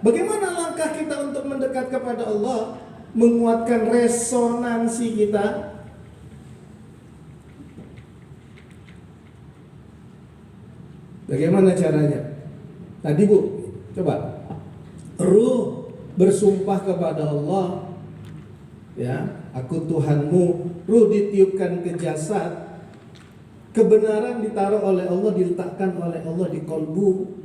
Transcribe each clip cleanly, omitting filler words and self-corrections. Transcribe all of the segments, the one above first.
Bagaimana langkah kita untuk mendekat kepada Allah, menguatkan resonansi kita? Bagaimana caranya? Tadi Bu, coba. Ruh bersumpah kepada Allah, ya, aku Tuhanmu. Ruh ditiupkan ke jasad. Kebenaran ditaruh oleh Allah, diletakkan oleh Allah di kolbu,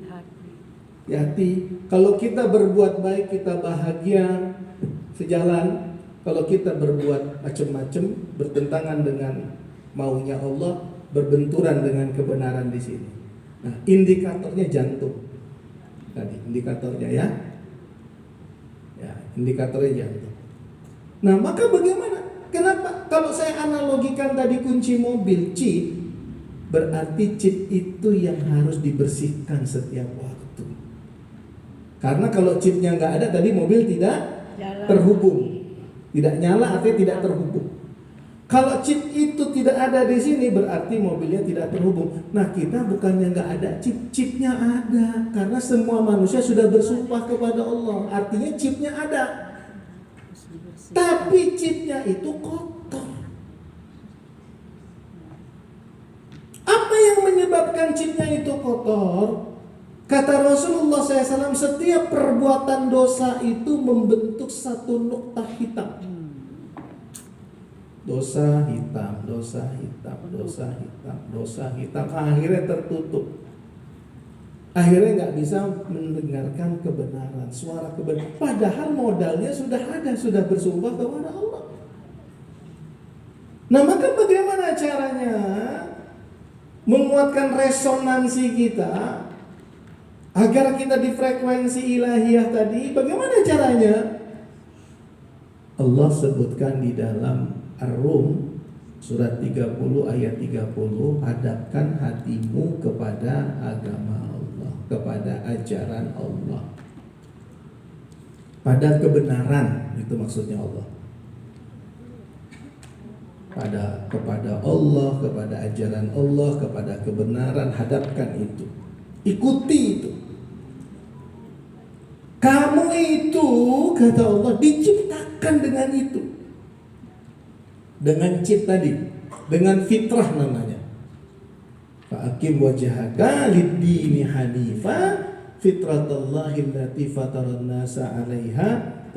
di hati. Kalau kita berbuat baik, kita bahagia, sejalan. Kalau kita berbuat macam-macam, bertentangan dengan maunya Allah, berbenturan dengan kebenaran di sini. Nah, indikatornya jantung. Tadi indikatornya ya. Ya, indikatornya jantung. Nah, maka bagaimana? Kenapa? Kalau saya analogikan tadi kunci mobil, chip, berarti chip itu yang harus dibersihkan setiap waktu. Karena kalau chipnya nggak ada, tadi mobil tidak terhubung, tidak nyala, artinya tidak terhubung. Kalau chip itu tidak ada di sini, berarti mobilnya tidak terhubung. Nah, kita bukannya nggak ada chip, chipnya ada, karena semua manusia sudah bersumpah kepada Allah. Artinya chipnya ada, tapi chipnya itu kotor. Apa yang menyebabkan chipnya itu kotor? Kata Rasulullah SAW, setiap perbuatan dosa itu membentuk satu noktah hitam. Dosa hitam, dosa hitam, dosa hitam, dosa hitam. Akhirnya tertutup. Akhirnya nggak bisa mendengarkan kebenaran, suara kebenaran. Padahal modalnya sudah ada, sudah bersumpah kepada Allah. Nah, maka bagaimana caranya menguatkan resonansi kita agar kita di frekuensi ilahiyah tadi? Bagaimana caranya? Allah sebutkan di dalam Ar-Rum surat 30 ayat 30, hadapkan hatimu kepada agama Allah, kepada ajaran Allah, pada kebenaran, itu maksudnya Allah. Kepada Allah, kepada ajaran Allah, kepada kebenaran, hadapkan itu. Ikuti itu. Kamu itu, kata Allah, diciptakan dengan itu. Dengan chip tadi, dengan fitrah namanya. Fa'akim wajhaka lid-dini hanifa fitratallahi allati fataran nasa 'alaiha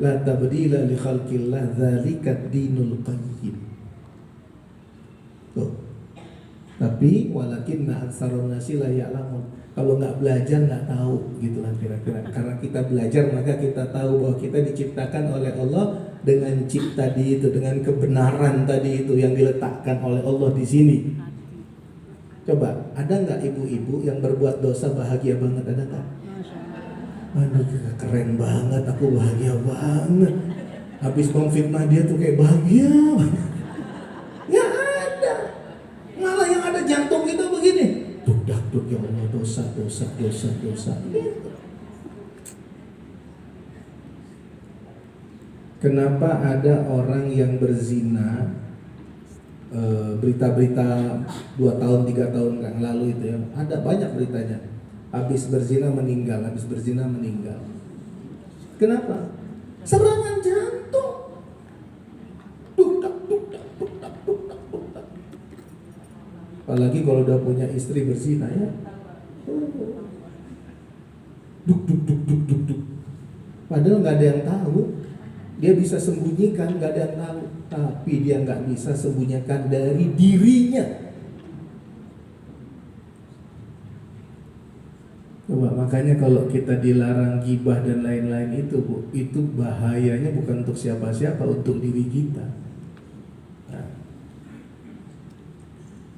la tabdila li khalqillah dzalikat dinul qayyim. Tuh. Tapi walakinna aktsarun nasi la ya'lamun. Kalau nggak belajar nggak tahu, gitulah kira-kira. Karena kita belajar maka kita tahu bahwa kita diciptakan oleh Allah dengan chip tadi itu, dengan kebenaran tadi itu yang diletakkan oleh Allah di sini. Coba, ada nggak ibu-ibu yang berbuat dosa bahagia banget? Ada nggak? Aduh, keren banget, aku bahagia banget. Habis fitnah dia tuh kayak bahagia banget. Ya ada. Malah yang ada jantung kita begini. Duk ya Allah, dosa. Gitu. Kenapa ada orang yang berzina, berita-berita 2 tahun 3 tahun yang lalu itu ya, ada banyak beritanya. Habis berzina meninggal. Kenapa? Serangan jantung. Duk. Apalagi kalau udah punya istri berzina ya. Duk. Padahal nggak ada yang tahu. Dia bisa sembunyikan, nggak ada yang tahu. Tapi dia nggak bisa sembunyikan dari dirinya. Coba, makanya kalau kita dilarang gibah dan lain-lain itu, Bu, itu bahayanya bukan untuk siapa-siapa, untuk diri kita.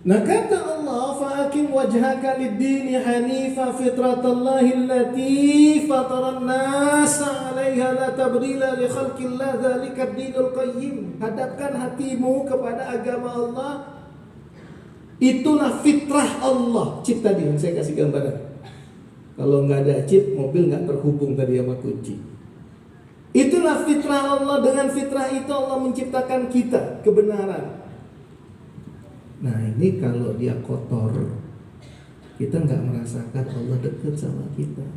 Nah, kata Allah, fa'akim wajhaka lid-dini hanifa fitratallahi allati fataran nasa 'alaiha la tabdila li khalqillah dzalika ad-dinul qayyim. Hadapkan hatimu kepada agama Allah. Itulah fitrah Allah. Chip tadi yang saya kasih gambaran. Kalau nggak ada chip, mobil nggak terhubung tadi sama kunci. Itulah fitrah Allah. Dengan fitrah itu Allah menciptakan kita, kebenaran. Nah, ini kalau dia kotor, kita nggak merasakan Allah dekat sama kita.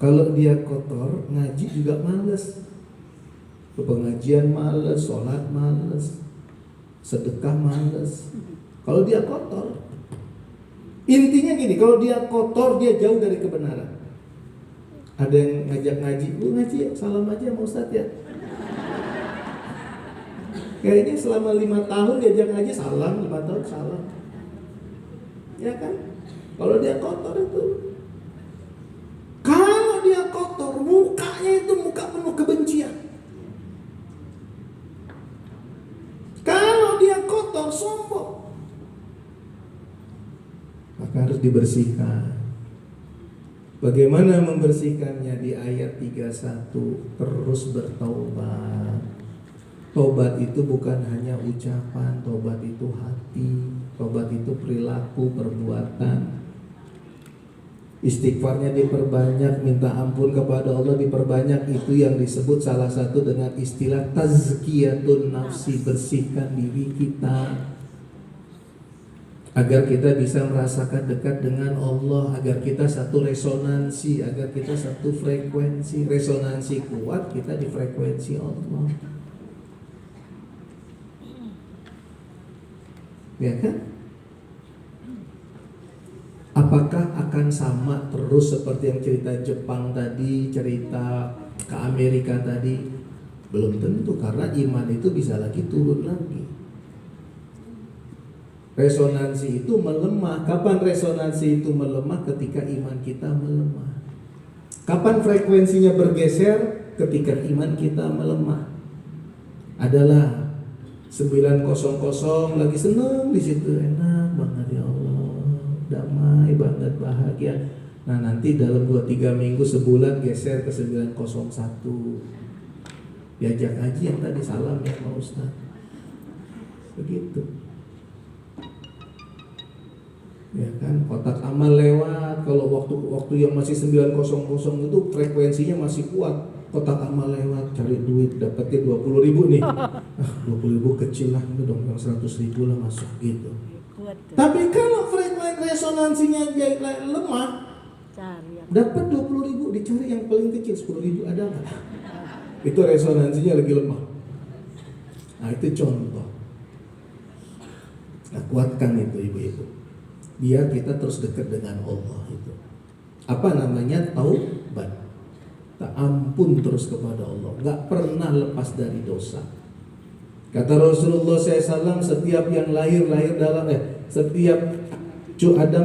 Kalau dia kotor, ngaji juga males. Ke pengajian males, sholat males, sedekah males. Kalau dia kotor, intinya gini, kalau dia kotor, dia jauh dari kebenaran. Ada yang ngajak ngaji, bu ngaji ya, salam aja sama Ustadz ya. Kayaknya selama 5 tahun diajak ngaji, salam, 5 tahun salam. Ya kan? Kalau dia kotor itu. Kalau dia kotor, mukanya itu muka penuh kebencian. Kalau dia kotor, sombong. Maka harus dibersihkan. Bagaimana membersihkannya? Di ayat 31, terus bertaubat. Tobat itu bukan hanya ucapan, tobat itu hati, tobat itu perilaku, perbuatan. Istighfarnya diperbanyak, minta ampun kepada Allah diperbanyak. Itu yang disebut salah satu dengan istilah tazkiyatun nafsi, bersihkan diri kita agar kita bisa merasakan dekat dengan Allah, agar kita satu resonansi, agar kita satu frekuensi. Resonansi kuat, kita di frekuensi Allah. Ya kan? Apakah akan sama terus seperti yang cerita Jepang tadi, cerita ke Amerika tadi? Belum tentu, karena iman itu bisa lagi turun lagi. Resonansi itu melemah. Kapan resonansi itu melemah? Ketika iman kita melemah. Kapan frekuensinya bergeser? Ketika iman kita melemah. Adalah 900 lagi senang di situ, enak banget ya Allah, damai banget, bahagia. Nah nanti dalam 2-3 minggu, sebulan geser ke 901. Diajak ngaji yang tadi, salam ya Pak Ustaz. Begitu. Ya kan, kotak amal lewat. Kalau waktu yang masih 900 itu frekuensinya masih kuat. Kotak amal lewat, cari duit, dapatnya 20.000 nih. 20.000 kecil lah, itu dong, yang 100.000 lah masuk gitu. Tapi kalau frekuensi resonansinya lemah, dapat 20.000, dicari yang paling kecil, 10.000 ada nggak? Itu resonansinya lagi lemah. Nah itu contoh. Nah kuatkan itu ibu-ibu, biar kita terus dekat dengan Allah itu. Apa namanya? Taubat. Ampun terus kepada Allah, nggak pernah lepas dari dosa. Kata Rasulullah SAW, setiap yang lahir dalam setiap Adam